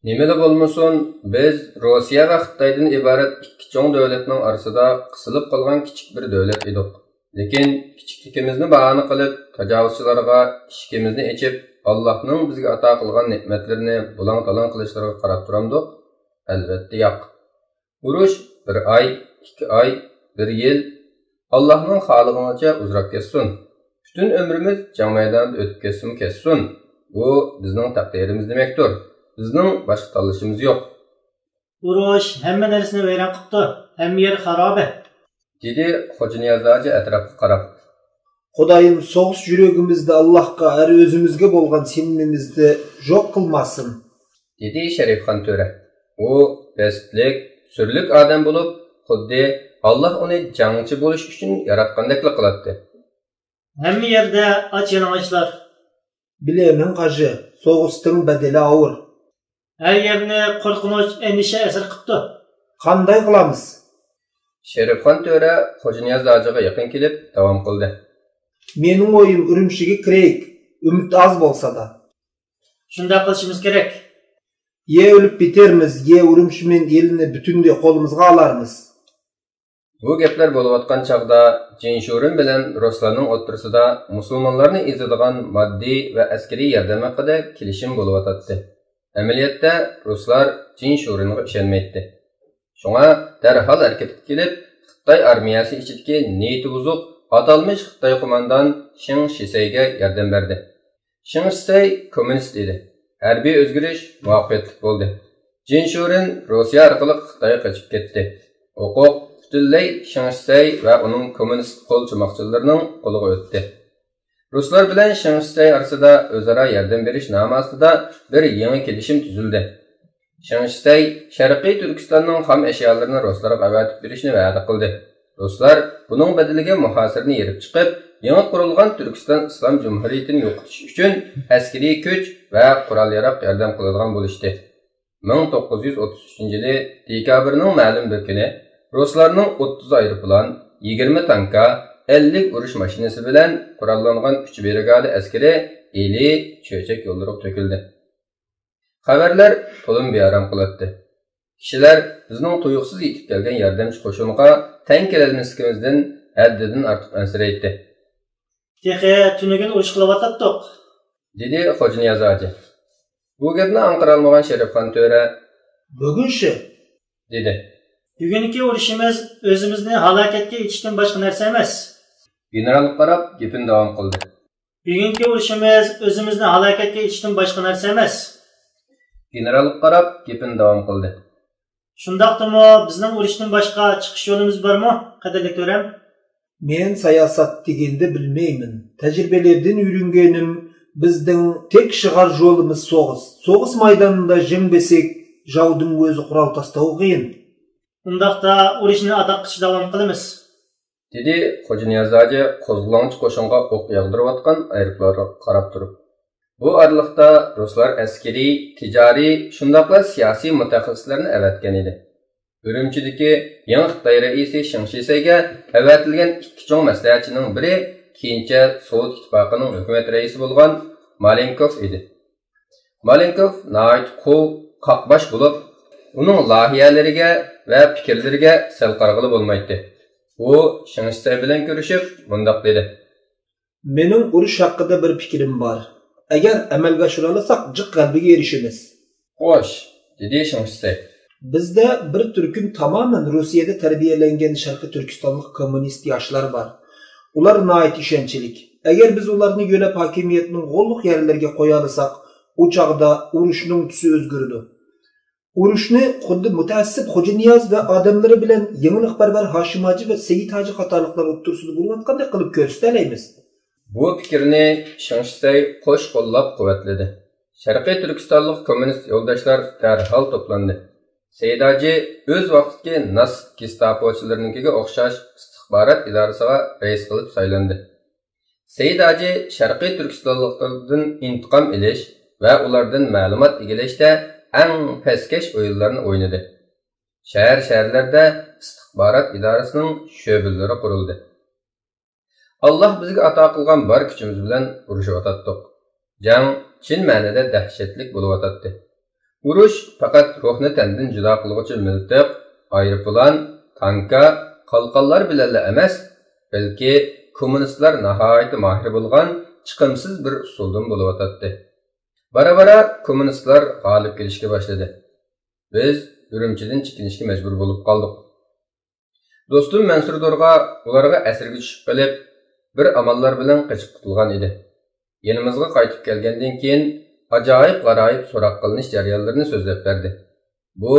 Nimeli bolmasun, biz Rossiya va Xitoydan iborat ikki cho'ng davlatning orasida qisilib qolgan kichik bir davlat edik. Lekin kichikligimizni bahona qilib, tajovuzchilarga eshigimizni ochib, Allohning bizga ato qilgan ne'matlarini bulang-talang qilishlariga qarab turamdik. Albatta yo'q. Urush bir oy, 2 oy, 1 yil Allohning xolig'icha uzrab ketsin. Bütün ömrümüz jang maydonida o'tib ketsin. Bu bizning taqdirimiz demakdir. Bizning boshqa tanlashimiz yo'q. Urush hamma narsani vayron qildi. Hamma yer xaroba. Dedi Xo'ja Niyoz atrofga qarab. Xudoyim so'g'ish yuragimizda Allohga har o'zimizga bo'lgan sevimimizni yo'q qilmasin. Dedi Sharifxon To'ra. U bestlik, surlik odam bo'lib, xuddi Alloh uni jangchi bo'lish uchun yaratgandek qiladi. Hamma yerda och-yalang'ochlar. Bilemen qaji, so'g'ishning badeli og'ir. Her yerni qo'rqinch, endisha asir qildi. Qanday qilamiz? Sharifxon To'ra Xo'ja Niyoz hojiga yaqin kelib davom qildi. Mening o'yim Urumchiga kiraylik, umid az bo'lsa da. Shunday qilishimiz kerak. Ye o'lib bitermiz, ye Urumchining elini butunday qo'limizga olarmiz. Bu gaplar bo'layotgan chaqda Jinshurin bilan Ruslarning o'rtasida musulmonlarni ezadigan moddiy va askariy yordam haqida kelishim bo'layotdi. Amaliyotda Ruslar Jinshuringa ishonmaydi. Shunga darhol harakatga kelib, Xitoy armiyasi ichidagi niyati buzuq atalmış Xitoy qo'mondon Shing Shisayga yordam berdi. Shing Shisay kommunist edi. Harbiy o'zgarish muvaffaqiyatli bo'ldi. Jinshurin Rossiya orqali Xitoyga qochib ketdi. Huquq butunlay Shing Shisay va uning kommunist qo'lchimoqchilarining qo'liga o'tdi. Ruslar bilan Shing Shisay orasida o'zaro yordam berish nomi ostida bir yangi kelishim tuzildi. Shing Shisay Sharqiy Turkistonning xom ashyolarini Ruslarga avatib berishni va'da qildi. Ruslar buning badaliga muhosirni yerib chiqib, yangi qurilgan Turkiston Islom Jumhuriyatini yo'qotish uchun askariy kuch va qurol-yarog' yordam qiladigan bo'lishdi. 1933-yili dekabrning ma'lum bir kuni Ruslarning 30 aeroplan, 20 tanka, 50 urush mashinasi bilan qurollangan 3 brigada askari eli cho'chak yo'llarga to'kildi. Xabarlar to'lin bearam qiladi. Kishilar bizning tuyuqsiz yetib kelgan yordamchi qo'shinga tang kelolmasligimizdan haddidan ortiq ansiraydi. Texi tunugun urush qilyotdik, dedi Xo'ja Niyoz hoji. Bu gapni anqara olmagan Sharifxon To'ra bugunchi dedi. Bugungi urushimiz o'zimizni halokatga etishdan boshqa narsa emas. General qarab gapini davom qildi. Bugungi urushimiz o'zimizni halokatga etishdan boshqa narsa emas. General qarab gapini davom qildi. Shundaqdimi bizning urushdan boshqa chiqish yo'limiz bormi, qadrli to'ram? Men siyosat degende bilmeymin. Tecrübelerden yürüngenim bizden tek шығар yolumuz soğuz. Soğuz maydanında jengbesek javdın gözü kural tastau qiyin. Undaqda urushni adaqqish davom qilamiz. Dedi Xo'ja Niyoz hoji qo'zg'olonchi qo'shinga o'q yog'dirayotgan aeroplarga qarab turib. Bu araliqda Ruslar askariy, tijoriy, shundaqla siyosiy mutaxassislarni avatgan edi. Urumchidagi yangi Xitoy raisi Shing Shisayga avatilgan ikki cho'ng maslahatchining biri keyincha Sovet ittifoqining hukumat raisi bo'lgan Malenkov edi. Malenkov nəhayət qaqbash bo'lib, uning lohiyalariga va fikrlariga sal qarag'ili bo'lmaydi. U Shing Shisay bilan ko'rishib, mundaq dedi. Mening urush haqida bir fikrim bor. Agar amalga oshiralasak, jiq qalbiga erishimiz. Xo'sh, dedi Shing Shisay. Bizde bir Türk'ün tamamen Rusya'da terbiyelengen Şarkı Türkistanlık komünist yaşlar var. Ular nait işençilik. Eğer biz ularını yönep hakimiyetinin golluk yerlerge koyalısak, o çağda uruşunun tüsü özgürdü. Uruşunu xuddi mutaassib Xo'ja Niyoz ve adamları bilen yenilikparvar Hashim Hacı ve Seyit Hacı qatorliqlar o'ttirsida bo'layotgandek qilib ko'rsatalaymiz. Bu fikrini Shing Shisay qo'sh qo'llab quvvatladi. Sharqiy Turkistonlik kommunist yo'ldoshlar darhol to'plandi. Seyit Hacı o'z vaqtidagi Nas Gestapochilarininkiga o'xshash istixborot idorasiga rais qilib saylandi. Seyit Hacı Sharqiy Turkistonliklardan intiqom olish va ulardan ma'lumot egallashda eng pastkash o'yinlarni o'ynadi. Shahar-shaharlarda istixborot idorasining sho'balari qurildi. Alloh bizga ato qilgan bor kuchimiz bilan urushib o'tdik. Jang chin ma'noda dahshatli bo'lib o'tdi. Urush faqat ruhni tandan judo qiluvchi miltiq, aeroplan, tanka, qalqonlar bilan emas, balki kommunistlar nihoyat mahir bo'lgan chiqimsiz bir usuldan bo'lib o'tadi. Bara-bara kommunistlar g'olib kelishga boshladi. Biz Urumchidan chekinishga majbur bo'lib qoldik. Do'stim Mansur Dorg'a ularga asirga tushib qolib, bir amallar bilan qochib qutulgan edi. Yanimizga qaytib kelgandan keyin ajoyib g'aroyib so'roq qilinish jarayonlarini so'zlab berdi. Bu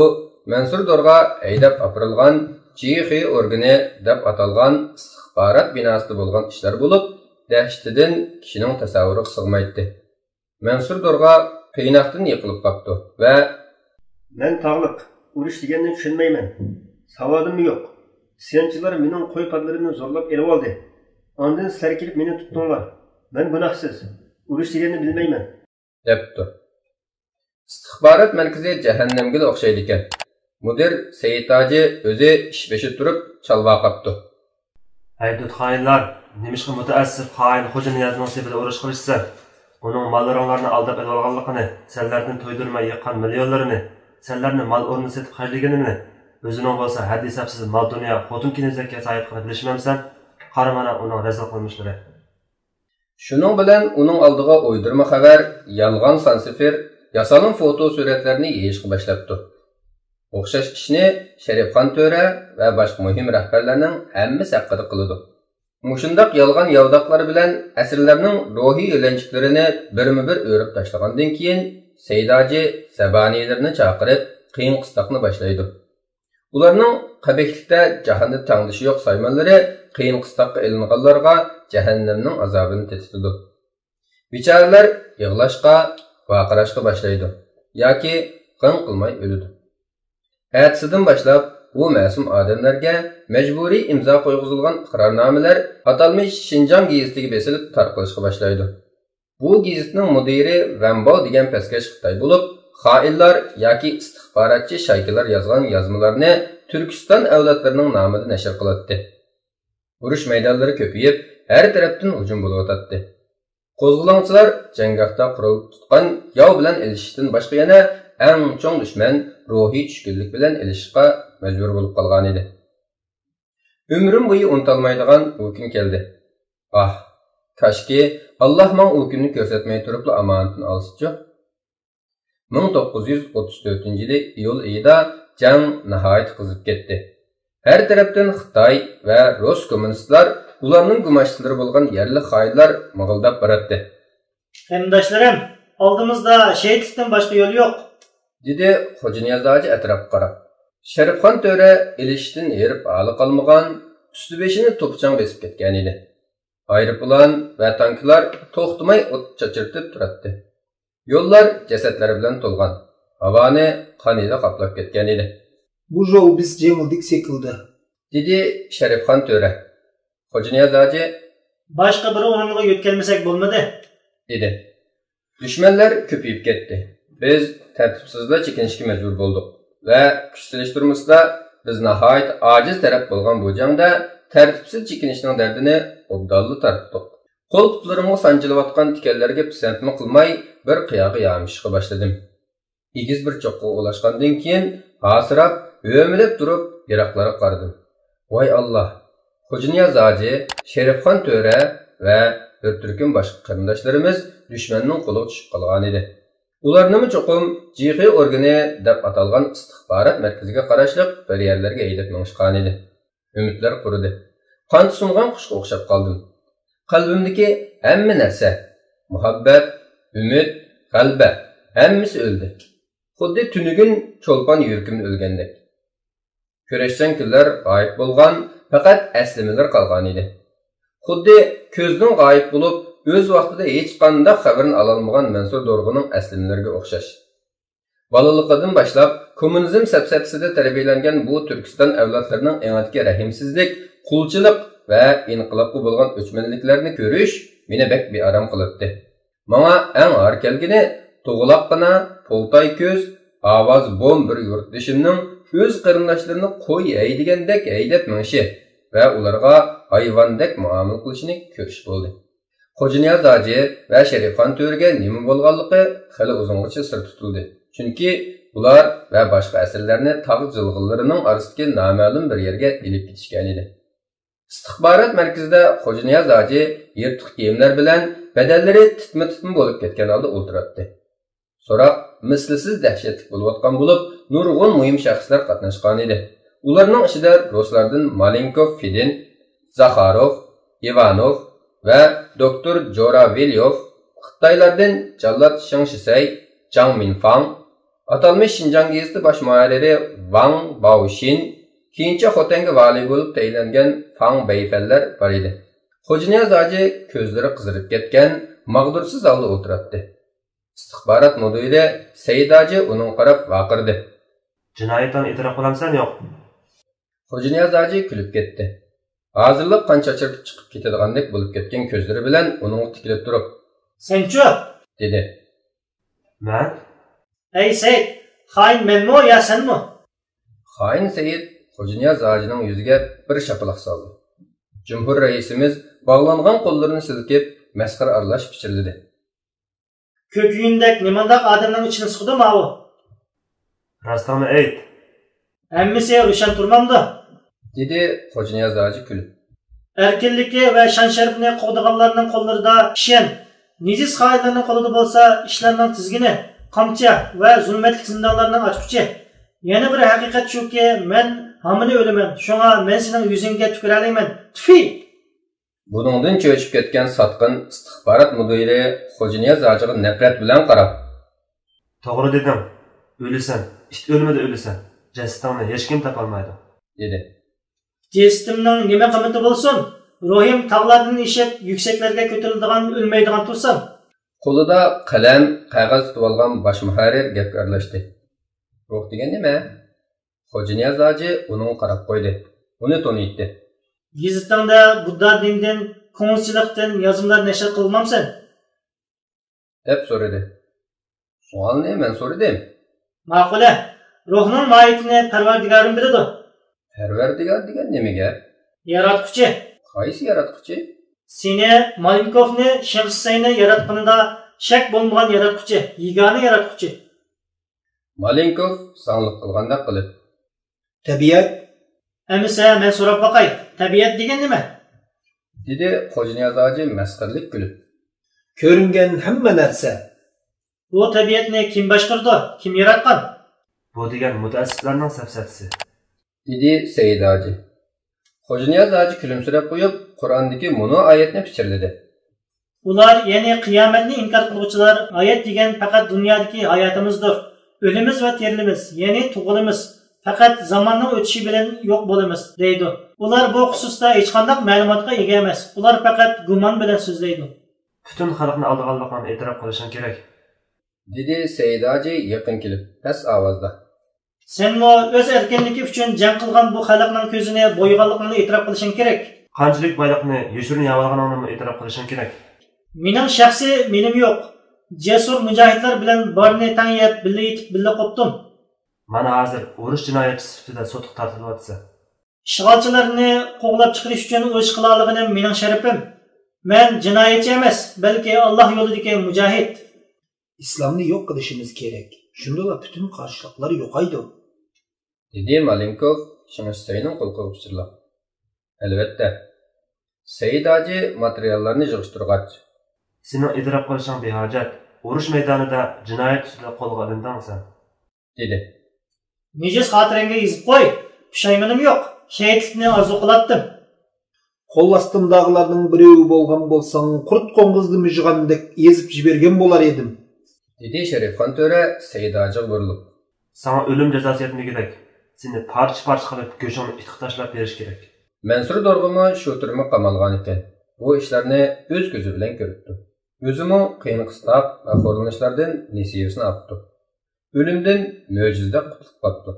Mansur Dorg'a haydab opirilgan Chixi organi deb atalgan istixborot binosida bo'lgan ishlar bo'lib, dahshatidan kishining tasavvuriga sig'maydi. Mansur Dorg'a qiynoqdan yiqilib qoldi va "Men tog'liq, urush deganni tushunmayman. Savodim yo'q. Siyonchilar mening qo'y padlarimni zo'rlab elib oldi. Ondan sizlar kelib meni tutdinglar. Men gunohsiz. Urush deganni bilmayman" debdi. İstixborot markazi jahannamga o'xshaydi ekan. Mudir Seyit Hoji o'zi ish beshi turib chalva qapti. "Haydut xoinlar, nimishqa mutaassib xoin xo'ja niyozning sebida urush qilishsa, uning mollaringlarni aldab elib olganligini, senlardan to'ydirmay yiqqan millionlarini, senlarni mal o'rnini setib xarjlaganini, o'zining bo'lsa haddi hisobsiz mol dunyo, xotin kinizakka sahib qilib bilishmamsan, qaramana uning razil qilmishlari." Shuning bilan uning oldiga o'ydirma xabar, yolg'on sansifir, yasalın foto suratlarini yeyishga boshlabdi. O'xshash ishni Sharifxon To'ra va boshqa muhim rahbarlarning hammasi haqida qiladi. Mushundaq yolg'on yavdoqlar bilan asrlarning ruhiy yo'lanchiklarini birma-bir o'rib tashlagandan keyin Said Hoji Sabaniylarni chaqirib, qiyin qistoqni boshlaydi. Ularning qabihlikda jahonda tangdishi yo'q saymonlari qiyin qistoqqa ilinganlarga jahannamning azobini tetitadi. Bichoralar yig'lashqa, vaqirashqa boshlaydi yoki qon qilmay o'ladi. Ertasidan boshlab bu ma'sum odamlarga majburiy imzo qo'yg'izilgan iqrornomalar atalmish Shinjong gazetiga besilib tarqalishga boshlaydi. Bu gazetning mudiri Rambo degan pastkash Xitoy bo'lib, xoinlar yoki istixborotchi shaykalar yozgan yozmalarni Turkiston avlodlarining nomida nashr qiladi. Urush maydonlari ko'payib, har tarafdan hujum bo'lib o'tadi. Qo'zg'olonchilar janggohda qurol tutgan yov bilan ilishishdan boshqa yana eng cho'ng dushman ruhiy tushkunlik bilan ilishishga majbur bo'lib qolgan edi. Umrim bo'yi unutilmaydigan u kun keldi. Kashki Alloh men u kunni ko'rsatmay turib omonatini olsin-chi. 1934-yil iyul oyida jang nihoyat qizib ketdi. Har tarafdan Xitoy va Rus kommunistlar ularning gumashlari bo'lgan yerli xoinlar mig'ildab boradi. Qarindoshlarim, oldimizda shehidlikdan boshqa yo'l yo'q, dedi Xo'ja Niyoz Hoji atrofga qarab. Sharifxon To'ra ilishdan erib hali qolmagan, usti-beshini to'pchang besib ketgan edi. Aeroplan va tanklar to'xtamay o't chachirtib turadi. Yo'llar jasadlar bilan to'lgan. Havoni qon ila qoplab ketgan edi. Bu jov biz jengildik sekildi, dedi Sharifxon To'ra. Xo'ja Niyoz Hoji boshqa bir o'ringa yo'tkalmasak bo'lmadi, dedi. Dushmanlar ko'payib ketdi. Biz tartibsizlar chekinishga majbur bo'ldik va kuch selishtirmasda biz nihoyat ojiz taraf bo'lgan bu jangda tartibsiz chekinishning dardini obdalli tortdik. Qo'l-qo'llarimga sanjilayotgan tikanlarga pisandma qilmay bir qiyoga yamishishga boshladim. Egiz bir cho'qqa ulashgandan keyin hasirab, o'milib turib yiroqlarga qaradim. Voy Alloh! Xo'ja Niyoz Hoji, Sharifxon To'ra va bir turkum boshqa qarindoshlarimiz dushmanning qo'liga tushib qolgan edi. Ularni cho'qim Chixi organi deb atalgan istixborot markaziga qarashliq bir yerlarga haydab minishgan edi. Umidlar quridi. Qon sungan qushga o'xshab qoldim. Qalbimdagi hamma narsa, muhabbat, umid, g'alaba hammasi o'ldi. Xuddi tunugun cho'lpon yuragimni o'lgandek. Ko'rashchan kunlar g'oyib bo'lgan, faqat aslimalar qolgan edi. Xuddi ko'zdan g'oyib bo'lib, o'z vaqtida hech qanday xabarini ololmagan Mansur Dorg'aning aslimalariga o'xshash. Bolaliqdan boshlab kommunizm safsafasida tarbiyalangan bu Turkiston avlodlarining enatga rahimsizlik, qulchilik va inqilobga bo'lgan o'chmanliklarni ko'rish meni bek bearam qilibdi. Menga eng har kelgini tug'uloqqina, poltay ko'z, ovoz bom bir yurtdishimning o'z qarindoshlarini qo'y haydagandek haydab minishi va ularga hayvondek muomala qilishini ko'rish bo'ldi. Xo'ja Niyoz Hoji va Sharifxon To'raga nima bo'lganligi hali uzungacha sir tutildi. Chunki ular va boshqa asirlarni tog' jilg'illarining orasidagi noma'lum bir yerga ilib ketishgan edi. İstihbarat merkezida Xo'ja Niyoz hoji yirtiq kiyimlar bilan badallari titma-titma bo'lib ketgan holda o'tiribdi. So'roq mislsiz dahshatli bo'layotgan bo'lib, nurg'un muhim shaxslar qatnashgan edi. Ularning ichida ruslardan Malenkov Fedin, Zakharov, Ivanov va doktor Joravelyov, Xitoylardan Jallod Shang Shisay, Zhang Minfang, atalmış Şinjan geziti bosh muharriri Wang Baoxin, keyincha Xotanga vali bo'lib tayinlangan Fang Beifenler bor edi. Xo'ja Niyoz hoji ko'zlari qizarib ketgan, mag'dursiz holda o'tiribdi. İstihbarat müdiri Said hoji uning qarab vaqirdi. Jinoyatdan e'tirof qilamsan yo'q? Xo'ja Niyoz hoji kulib ketdi. Hozirlik qancha chirtib chiqib ketadigandek bo'lib ketgan ko'zlari bilan uning tikilib turib, "Senchu?" dedi. Men? "Ey Said, xoin menmi yo senmi?" Xoin Said Xo'ja Niyoz hojining yuziga bir shapaloq soldi. Cumhur raisimiz bog'langan qo'llarini silkib, masxara aralash pichirladi. "Ko'kuyindek nimandaq odamning ichini siqdimi u?" Rostini ayt. "Hammasi rushan turmamdi?" dedi Xo'ja Niyoz hoji kulib. "Erkinligi va shon sharafini qo'g'diganlarning qo'llarida kishan, nejiz xoinlarning qo'lida bo'lsa, ishlarning tizgini, qamchi va zulmatli zindonlarning ochquchi. Yana bir haqiqat shuki, men hamini o'laman. Shunga men sening yuzingga tukira olmayman. Tufi!" Buningdan cho'chib ketgan sotqin istihbarat mudiri Xo'ja Niyoz hojiga nafrat bilan qarab, To'g'ri dedim. O'lasan. İşte o'lmadi o'lasan. Jasadingni hech kim topolmaydi, dedi. "Cesetimning nima qiymati bo'lsin? Ruhim tog'lardan eshib, yuksaklarga ko'tariladigan, o'lmaydigan tursin." Qo'lida qalam, qog'oz tutib olgan bosh muharrir gapga aralashdi. "Ruh degan nima?" Xo'ja Niyoz hoji uning qarab qo'ydi. Uni taniydi. "Gazetingda Budda dinidan, ko'ngilchilikdan yozimlar nashr qilmamsan?" deb so'radi. Savolni men so'radim. "Ma'qula. Ruhning mohiyatini Parvardigorim biladi." Parvardigor degan nima gap? "Yaratquchi. Qaysi yaratquchi?" Seni Malinkovni, Shemsayni yaratganida shak bo'lmagan yaratquchi, yagona yaratquchi." Malenkov sanglik qilganda qilib, Tabiat "Amisa men so'rab boqay. Tabiat degan nima?" dedi Xo'ja Niyoz hoji masxaralik kulib. ko'ringan hamma narsa. Bu tabiatni kim boshqardi? Kim yaratgan? Bu degan mutaassiblarning safsatasi. dedi Said hoji. Xo'ja Niyoz hoji kulimsirab qo'yib, Qur'ondagi mono oyatni pichirladi. Ular ya'ni qiyomatni inkor qiluvchilar, oyat degan faqat dunyodagi hayotimizdir. O'limiz va terilimiz, ya'ni tug'ilimiz faqat zamonning o'tishi bilan yo'q bo'lamiz, deydi. Ular bu xususda hech qanday ma'lumotga ega emas. Ular faqat gumon bilan so'zlaydi. Butun xalqni aldaganligini e'tirof qilishing kerak. dedi Said hoji yaqin kelib, past ovozda. Senmi o'z erkinligi uchun jang qilgan bu xalqning ko'zini bo'yganligini e'tirof qilishing kerak. Qanchalik boyliqni yoshirin yavalganingni e'tirof qilishing kerak. Mening shaxsiy menim yo'q. Jasur mujohidlar bilan borni tang yeb, birga yetib, birga qopdim. Mana hozir urush jinoyatchisi sifatida sotib tortilyapti. Ishg'olchilarni qo'g'lab chiqarish uchun urush qilaligim mening sharafim. Men jinoyatchi emas, balki Alloh yo'lidagi mujohid. İslamni yo'q qilishimiz kerak. Shunda bütün qarshiliklar yo'qaydi. dedi Malenkov Shemsayning qo'lqa pichirlab. Albatta. Said hoji materiallarni yig'ishtirgach, Sening e'tirof qilishing behojat. Urush maydonida jinoyat ustida qo'lga olindingsan, dedi. Nejiz xotirangga yozib qo'y. Pushaymonim yo'q. Shahidlikni orzu qilatdim. Qo'l ostimdagilarning birovi bo'lgan bo'lsang, qurt qo'ng'izni mijg'andek ezib jibergan bo'lar edim. dedi Sharifxon to'ra Said hojiga burilib. Sana o'lim jazosi yetmagidek. Seni parcha-parcha qilib go'shingni itqib tashlab berish kerak. Mansur Dorg'imi shu turma qamalgan ekan. Bu ishlarni o'z ko'zi bilan ko'ribdi. O'zimi qiyin qistoq va xo'rlanishlardan nesibasini olibdi. O'limdan mo'jiza qutulib qoldi.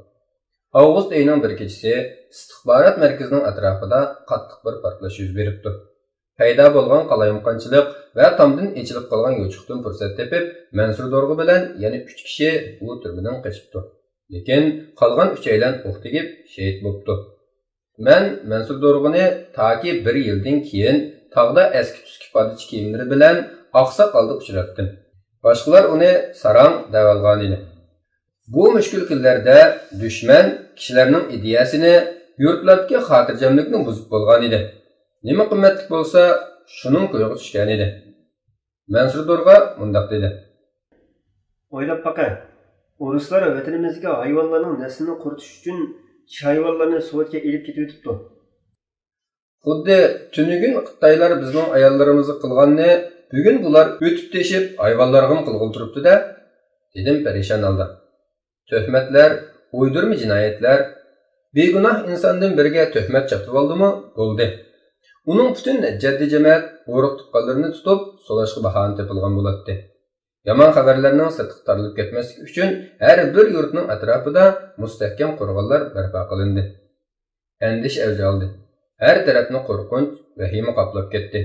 Avgust oyining bir kechasi istihbarat markazining atrofida qattiq bir portlash yuz beribdi. Paydo bo'lgan qalayimqonchilik va tomdan echilib qolgan yo'chiqdan fursat tepib, Mansur Dorg'i bilan yana 3 kishi u turmadan qochibdi. Lekin qolgan 3 aylan o'q tegib shahid bo'libdi. Men Mansur Dorg'ini toki 1 yildan keyin tog'da eski-tuski podichi kiyimlari bilan oqsoq holda uchratdim. Boshqalar uni sarang deb olgan edi. Bu müşkül kunlarda dushman kishilarning ideyasini, yurtlardagi xotirjamlikni buzib bo'lgan edi. Nima qimmatli bo'lsa, shuning qo'yga tushgan edi. Mansur Dorg'a mundaq dedi. O'ylab baqa. Ruslar vatanimizga hayvonlarning naslini quritish uchun hayvonlarni Sovetga elib ketib o'tibdi. Xuddi tunugun Xitoylar bizning ayollarimizni qilganni bugun bular o'tib teshib hayvonlarga qilg'il turibdi-da, dedim perişan holda. Töhmetler, uydurma jinoyatlar, begunoh insondan biriga töhmet chapib oldimi, bo'ldi. Uning butun jaddiy jamoat o'roq tuqqanlarini tutib, solashga bahona topilgan bo'ladi. Yomon xabarlarning sirtqi tarilib ketmasligi uchun har bir yurtning atrofida mustahkam qo'rg'onlar barpo qilindi. Andish avj oldi. Her tarafni qo'rqinch, vahima qoplab ketdi.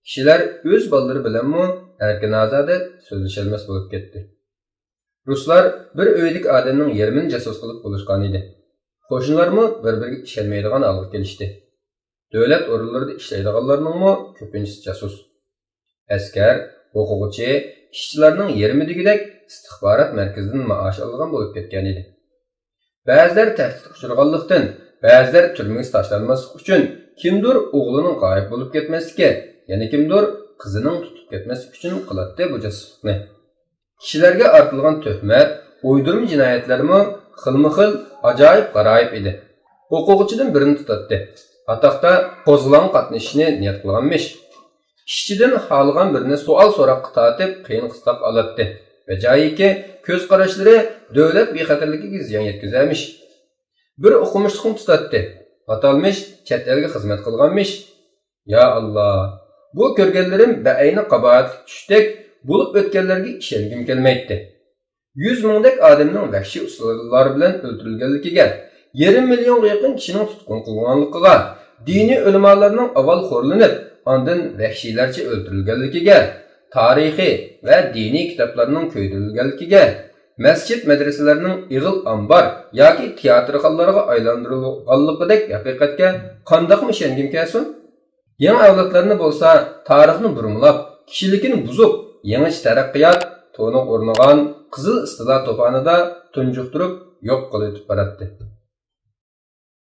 Kishilar o'z bolalari bilanmi erkin-ozoda so'zlasholmas bo'lib ketdi. Ruslar bir uylik odamning yarmini jasus qilib bo'lishgan edi. Qo'shinlarmi bir-biriga ishonmaydigan holga kelishdi. Davlat o'rinlarida ishlaydiganlarningmi ko'pinchisi jasus. Askar, o'quvchi, ishchilarning yarmi degidek istixborot markazidan maosh olgan bo'lib ketgan edi. Ba'zilar tahdidga uchraganlikdan, ba'zilar turmaga tashlanmaslik uchun kimdir o'g'lining g'oyib bo'lib ketmasligi, yana kimdir qizining tutib ketmasligi uchun qiladi bu jasuslikni. Kishilarga ortilgan tuhmat, uydurma jinoyatlarmi xilma-xil ajoyib g'aroyib edi. O'quvchidan birini tutadi. Ataqda qo'zg'olon qatnashishni niyat qilganmish. Ishchidan xolgan birini savol so'roqqa tortib qiyin qistab oladi. Va joyiki ko'z qarashlari davlat bexatarligiga ziyon yetkazamish. Bir o'qimishlikni tutadi. Atalmish chet elga xizmat qilganmish. Ya Allah, bu ko'rganlarim ba'ayni qabohatli tushdik bo'lib o'tganlarga ishongim kelmaydi. 100 mingdek odamning vahshiy usullar bilan o'ldirilganligiga, 1,5 millionga yaqin kishining tutqun qilinganligiga, diniy ulamolarning avval xo'rlanib, ondan vahshiylarcha o'ldirilganligiga, tarixiy va diniy kitoblarning ko'ydirilganligiga, masjid madrasalarning ig'il ambar yoki teatrxonlarga aylantirilganligidek haqiqatga qandoqmi ishongim kelsin? Yangi avlodlarni bo'lsa, tarixni burmlab, kishilikni buzib, yangi taraqqiyot to'niq o'rnagan qizil istilo to'fonida tunjuqtirib yo'q qilib boradi.